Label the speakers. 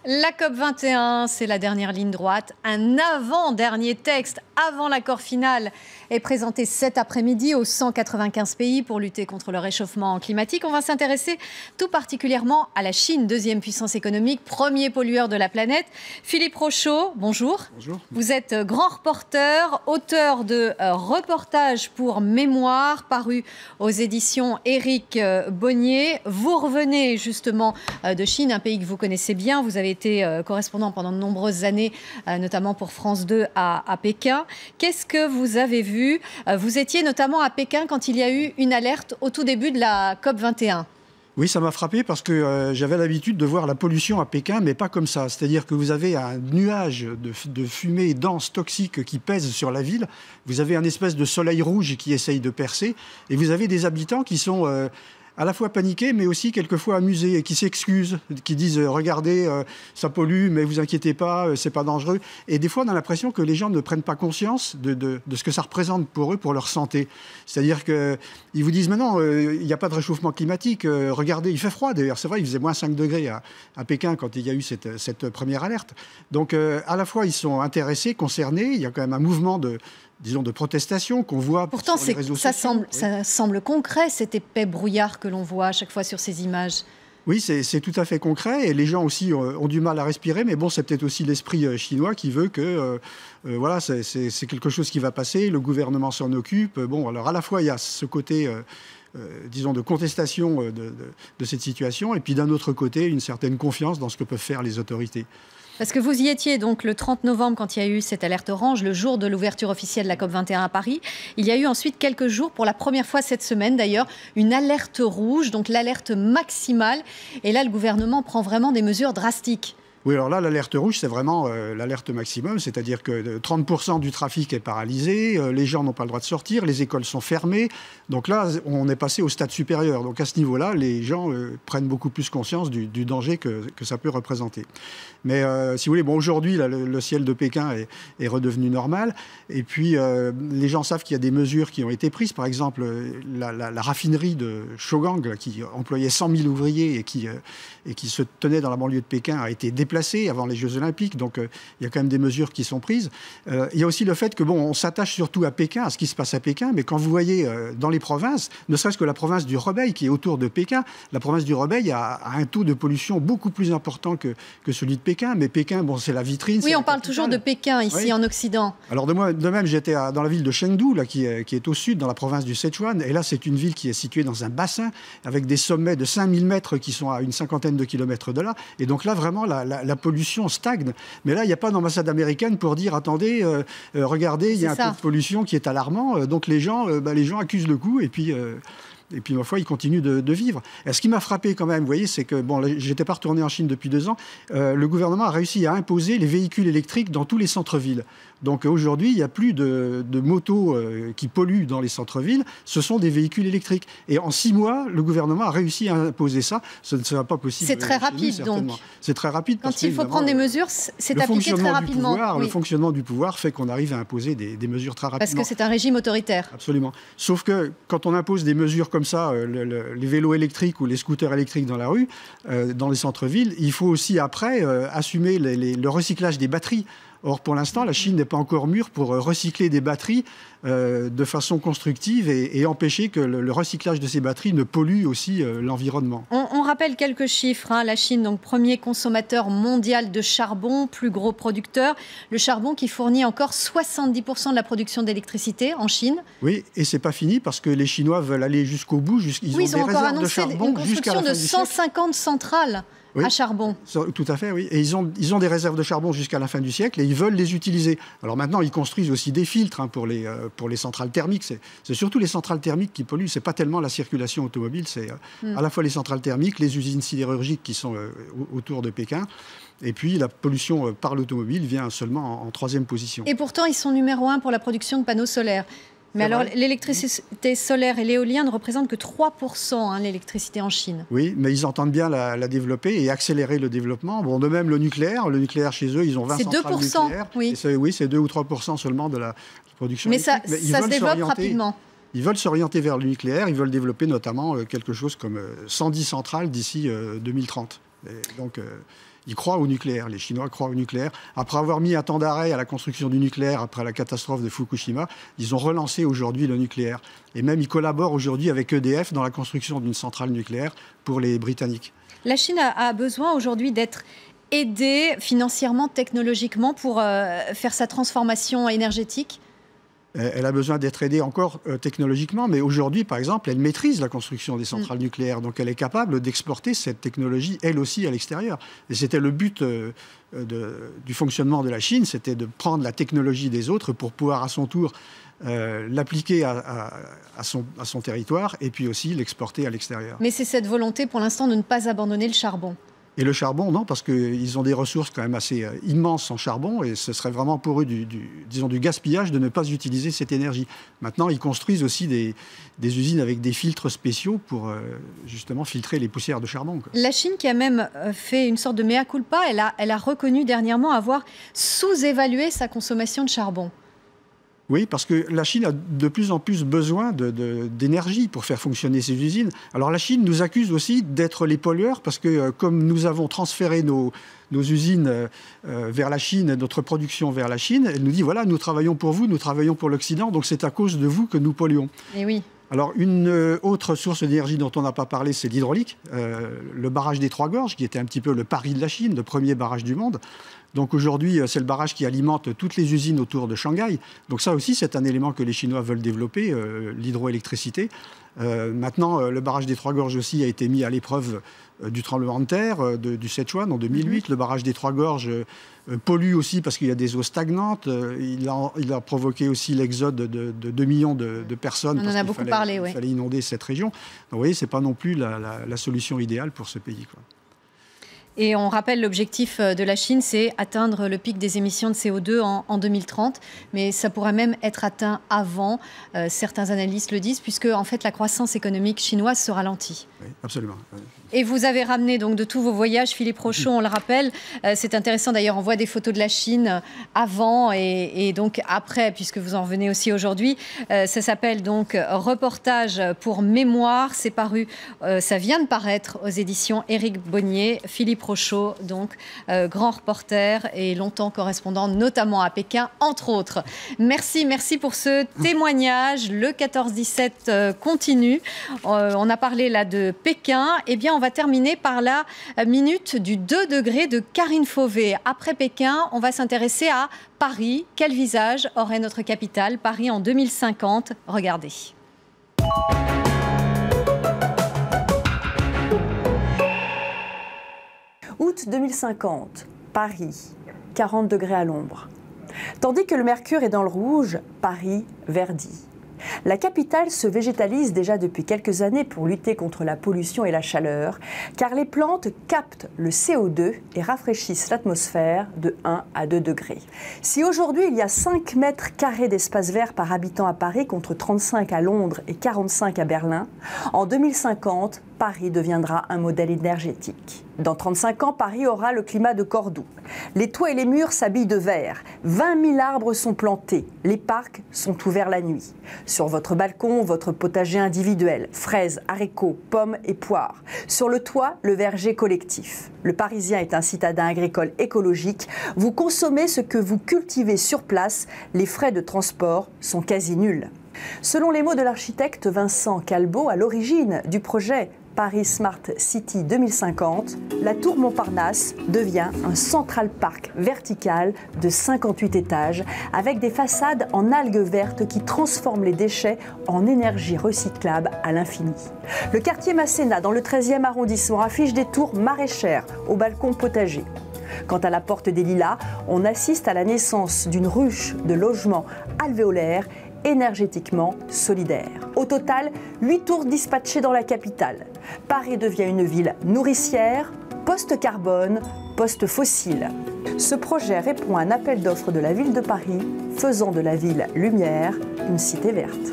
Speaker 1: La COP21, c'est la dernière ligne droite. Un avant-dernier texte, avant l'accord final, est présenté cet après-midi aux 195 pays pour lutter contre le réchauffement climatique. On va s'intéresser tout particulièrement à la Chine, deuxième puissance économique, premier pollueur de la planète. Philippe Rochaud, bonjour.
Speaker 2: Bonjour.
Speaker 1: Vous êtes grand reporter, auteur de reportages pour Mémoire, paru aux éditions Éric Bonnier. Vous revenez justement de Chine, un pays que vous connaissez bien. Vous avez été correspondant pendant de nombreuses années, notamment pour France 2 à Pékin. Qu'est-ce que vous avez vu? Vous étiez notamment à Pékin quand il y a eu une alerte au tout début de la COP21.
Speaker 2: Oui, ça m'a frappé parce que j'avais l'habitude de voir la pollution à Pékin, mais pas comme ça. C'est-à-dire que vous avez un nuage de fumée dense, toxique qui pèse sur la ville. Vous avez un espèce de soleil rouge qui essaye de percer. Et vous avez des habitants qui sont à la fois paniqués, mais aussi quelquefois amusés et qui s'excusent, qui disent « Regardez, ça pollue, mais vous inquiétez pas, c'est pas dangereux ». Et des fois, on a l'impression que les gens ne prennent pas conscience de ce que ça représente pour eux, pour leur santé. C'est-à-dire qu'ils vous disent « Mais non, il n'y a pas de réchauffement climatique, regardez, il fait froid d'ailleurs ». C'est vrai, il faisait moins 5 degrés à Pékin quand il y a eu cette première alerte. Donc, à la fois, ils sont intéressés, concernés, il y a quand même un mouvement de protestation qu'on voit
Speaker 1: pourtant,
Speaker 2: sur les réseaux sociaux.
Speaker 1: Ça semble concret, cet épais brouillard que l'on voit à chaque fois sur ces images.
Speaker 2: Oui, c'est tout à fait concret et les gens aussi ont du mal à respirer, mais bon, c'est peut-être aussi l'esprit chinois qui veut que voilà, c'est quelque chose qui va passer, le gouvernement s'en occupe. Bon, alors à la fois, il y a ce côté, disons, de contestation de cette situation, et puis d'un autre côté, une certaine confiance dans ce que peuvent faire les autorités.
Speaker 1: Parce que vous y étiez donc le 30 novembre quand il y a eu cette alerte orange, le jour de l'ouverture officielle de la COP21 à Paris. Il y a eu ensuite quelques jours, pour la première fois cette semaine d'ailleurs, une alerte rouge, donc l'alerte maximale. Et là, le gouvernement prend vraiment des mesures drastiques.
Speaker 2: Oui, alors là, l'alerte rouge, c'est vraiment l'alerte maximum, c'est-à-dire que 30% du trafic est paralysé, les gens n'ont pas le droit de sortir, les écoles sont fermées. Donc là, on est passé au stade supérieur. Donc à ce niveau-là, les gens prennent beaucoup plus conscience du danger que ça peut représenter. Mais si vous voulez, bon, aujourd'hui, le ciel de Pékin est redevenu normal. Et puis, les gens savent qu'il y a des mesures qui ont été prises. Par exemple, la raffinerie de Shougang, qui employait 100 000 ouvriers et qui se tenait dans la banlieue de Pékin, a été déplacée avant les Jeux Olympiques. Donc, il y a quand même des mesures qui sont prises. Il y a aussi le fait que, bon, on s'attache surtout à Pékin, à ce qui se passe à Pékin. Mais quand vous voyez dans les provinces, ne serait-ce que la province du Hebei, qui est autour de Pékin, la province du Hebei a un taux de pollution beaucoup plus important que celui de Pékin. Mais Pékin, bon, c'est la vitrine.
Speaker 1: Oui, on parle toujours de Pékin ici, oui, en Occident.
Speaker 2: Alors, de même, j'étais dans la ville de Chengdu, là, qui est au sud, dans la province du Sichuan. Et là, c'est une ville qui est située dans un bassin avec des sommets de 5000 mètres qui sont à une cinquantaine de kilomètres de là. Et donc là, vraiment, la pollution stagne. Mais là, il n'y a pas d'ambassade américaine pour dire, attendez, regardez, il y a un taux de pollution qui est alarmant. Donc les gens accusent le coup et puis ma foi, ils continuent de vivre. Et ce qui m'a frappé quand même, vous voyez, c'est que, bon, j'étais pas retourné en Chine depuis 2 ans, le gouvernement a réussi à imposer les véhicules électriques dans tous les centres-villes. Donc aujourd'hui, il n'y a plus de motos qui polluent dans les centres-villes, ce sont des véhicules électriques. Et en 6 mois, le gouvernement a réussi à imposer ça. Ce ne sera pas possible.
Speaker 1: C'est très rapide, donc.
Speaker 2: C'est très rapide.
Speaker 1: Quand il faut prendre des mesures, c'est appliqué très rapidement.
Speaker 2: Oui. Le fonctionnement du pouvoir fait qu'on arrive à imposer des mesures très rapidement.
Speaker 1: Parce que c'est un régime autoritaire.
Speaker 2: Absolument. Sauf que quand on impose des mesures comme ça, les vélos électriques ou les scooters électriques dans la rue, dans les centres-villes, il faut aussi après assumer le recyclage des batteries. Or, pour l'instant, la Chine n'est pas encore mûre pour recycler des batteries de façon constructive et empêcher que le recyclage de ces batteries ne pollue aussi l'environnement.
Speaker 1: On rappelle quelques chiffres. La Chine, donc premier consommateur mondial de charbon, plus gros producteur. Le charbon qui fournit encore 70% de la production d'électricité en Chine.
Speaker 2: Oui, et c'est pas fini parce que les Chinois veulent aller jusqu'au bout. Ils ont des réserves de charbon
Speaker 1: une construction de 150 centrales. Oui, à charbon.
Speaker 2: Tout à fait, oui. Et ils ont des réserves de charbon jusqu'à la fin du siècle et ils veulent les utiliser. Alors maintenant, ils construisent aussi des filtres pour les centrales thermiques. C'est surtout les centrales thermiques qui polluent. C'est pas tellement la circulation automobile. C'est à la fois les centrales thermiques, les usines sidérurgiques qui sont autour de Pékin. Et puis la pollution par l'automobile vient seulement en 3e position.
Speaker 1: Et pourtant, ils sont numéro 1 pour la production de panneaux solaires. Mais alors, l'électricité solaire et l'éolien ne représentent que 3%, l'électricité en Chine.
Speaker 2: Oui, mais ils entendent bien la développer et accélérer le développement. Bon, de même, le nucléaire chez eux, ils ont 20 centrales nucléaires.
Speaker 1: Oui,
Speaker 2: c'est 2 ou 3% seulement de la production électrique.
Speaker 1: Mais ça se développe rapidement.
Speaker 2: Ils veulent s'orienter vers le nucléaire. Ils veulent développer notamment quelque chose comme 110 centrales d'ici 2030. Et donc, Ils croient au nucléaire, les Chinois croient au nucléaire. Après avoir mis un temps d'arrêt à la construction du nucléaire, après la catastrophe de Fukushima, ils ont relancé aujourd'hui le nucléaire. Et même ils collaborent aujourd'hui avec EDF dans la construction d'une centrale nucléaire pour les Britanniques.
Speaker 1: La Chine a besoin aujourd'hui d'être aidée financièrement, technologiquement pour faire sa transformation énergétique ?
Speaker 2: Elle a besoin d'être aidée encore technologiquement, mais aujourd'hui, par exemple, elle maîtrise la construction des centrales nucléaires. Donc elle est capable d'exporter cette technologie, elle aussi, à l'extérieur. Et c'était le but du fonctionnement de la Chine, c'était de prendre la technologie des autres pour pouvoir à son tour l'appliquer à son territoire et puis aussi l'exporter à l'extérieur.
Speaker 1: Mais c'est cette volonté pour l'instant de ne pas abandonner le charbon.
Speaker 2: Et le charbon, non, parce qu'ils ont des ressources quand même assez immenses en charbon et ce serait vraiment pour eux du gaspillage de ne pas utiliser cette énergie. Maintenant, ils construisent aussi des usines avec des filtres spéciaux pour justement filtrer les poussières de charbon, quoi.
Speaker 1: La Chine qui a même fait une sorte de mea culpa, elle a reconnu dernièrement avoir sous-évalué sa consommation de charbon.
Speaker 2: Oui, parce que la Chine a de plus en plus besoin d'énergie pour faire fonctionner ses usines. Alors la Chine nous accuse aussi d'être les pollueurs, parce que comme nous avons transféré nos usines vers la Chine, notre production vers la Chine, elle nous dit, voilà, nous travaillons pour vous, nous travaillons pour l'Occident, donc c'est à cause de vous que nous polluons.
Speaker 1: Et oui.
Speaker 2: Alors, une autre source d'énergie dont on n'a pas parlé, c'est l'hydraulique. Le barrage des Trois Gorges, qui était un petit peu le Paris de la Chine, le premier barrage du monde. Donc aujourd'hui, c'est le barrage qui alimente toutes les usines autour de Shanghai. Donc ça aussi, c'est un élément que les Chinois veulent développer, l'hydroélectricité. Maintenant, le barrage des Trois Gorges aussi a été mis à l'épreuve du tremblement de terre du Sichuan en 2008. Le barrage des Trois Gorges pollue aussi parce qu'il y a des eaux stagnantes. Il a provoqué aussi l'exode de 2 millions de personnes.
Speaker 1: On en a beaucoup parlé, oui.
Speaker 2: Il fallait inonder cette région. Donc vous voyez, ce n'est pas non plus la solution idéale pour ce pays, quoi.
Speaker 1: Et on rappelle, l'objectif de la Chine, c'est atteindre le pic des émissions de CO2 en 2030. Mais ça pourrait même être atteint avant, certains analystes le disent, puisque en fait, la croissance économique chinoise se ralentit.
Speaker 2: Oui, absolument.
Speaker 1: Et vous avez ramené donc de tous vos voyages, Philippe Rochaud, on le rappelle. C'est intéressant d'ailleurs, on voit des photos de la Chine avant et donc après, puisque vous en revenez aussi aujourd'hui. Ça s'appelle donc Reportage pour mémoire. C'est paru, ça vient de paraître aux éditions Éric Bonnier. Philippe Rochaud, donc grand reporter et longtemps correspondant, notamment à Pékin, entre autres. Merci pour ce témoignage. Le 14-17 continue. On a parlé là de Pékin. Eh bien, on va terminer par la minute du 2 degrés de Karine Fauvé. Après Pékin, on va s'intéresser à Paris. Quel visage aurait notre capitale, Paris en 2050 ? Regardez.
Speaker 3: Août 2050, Paris, 40 degrés à l'ombre. Tandis que le mercure est dans le rouge, Paris verdit. La capitale se végétalise déjà depuis quelques années pour lutter contre la pollution et la chaleur, car les plantes captent le CO2 et rafraîchissent l'atmosphère de 1 à 2 degrés. Si aujourd'hui il y a 5 mètres carrés d'espace vert par habitant à Paris contre 35 à Londres et 45 à Berlin, en 2050, Paris deviendra un modèle énergétique. Dans 35 ans, Paris aura le climat de Cordoue. Les toits et les murs s'habillent de vert. 20 000 arbres sont plantés. Les parcs sont ouverts la nuit. Sur votre balcon, votre potager individuel, fraises, haricots, pommes et poires. Sur le toit, le verger collectif. Le Parisien est un citadin agricole écologique. Vous consommez ce que vous cultivez sur place. Les frais de transport sont quasi nuls. Selon les mots de l'architecte Vincent Calbeau, à l'origine du projet Paris Smart City 2050, la tour Montparnasse devient un Central Park vertical de 58 étages avec des façades en algues vertes qui transforment les déchets en énergie recyclable à l'infini. Le quartier Masséna, dans le 13e arrondissement, affiche des tours maraîchères au balcon potager. Quant à la porte des Lilas, on assiste à la naissance d'une ruche de logements alvéolaires énergétiquement solidaire. Au total, 8 tours dispatchées dans la capitale. Paris devient une ville nourricière, post-carbone, post-fossile. Ce projet répond à un appel d'offres de la ville de Paris, faisant de la ville lumière une cité verte.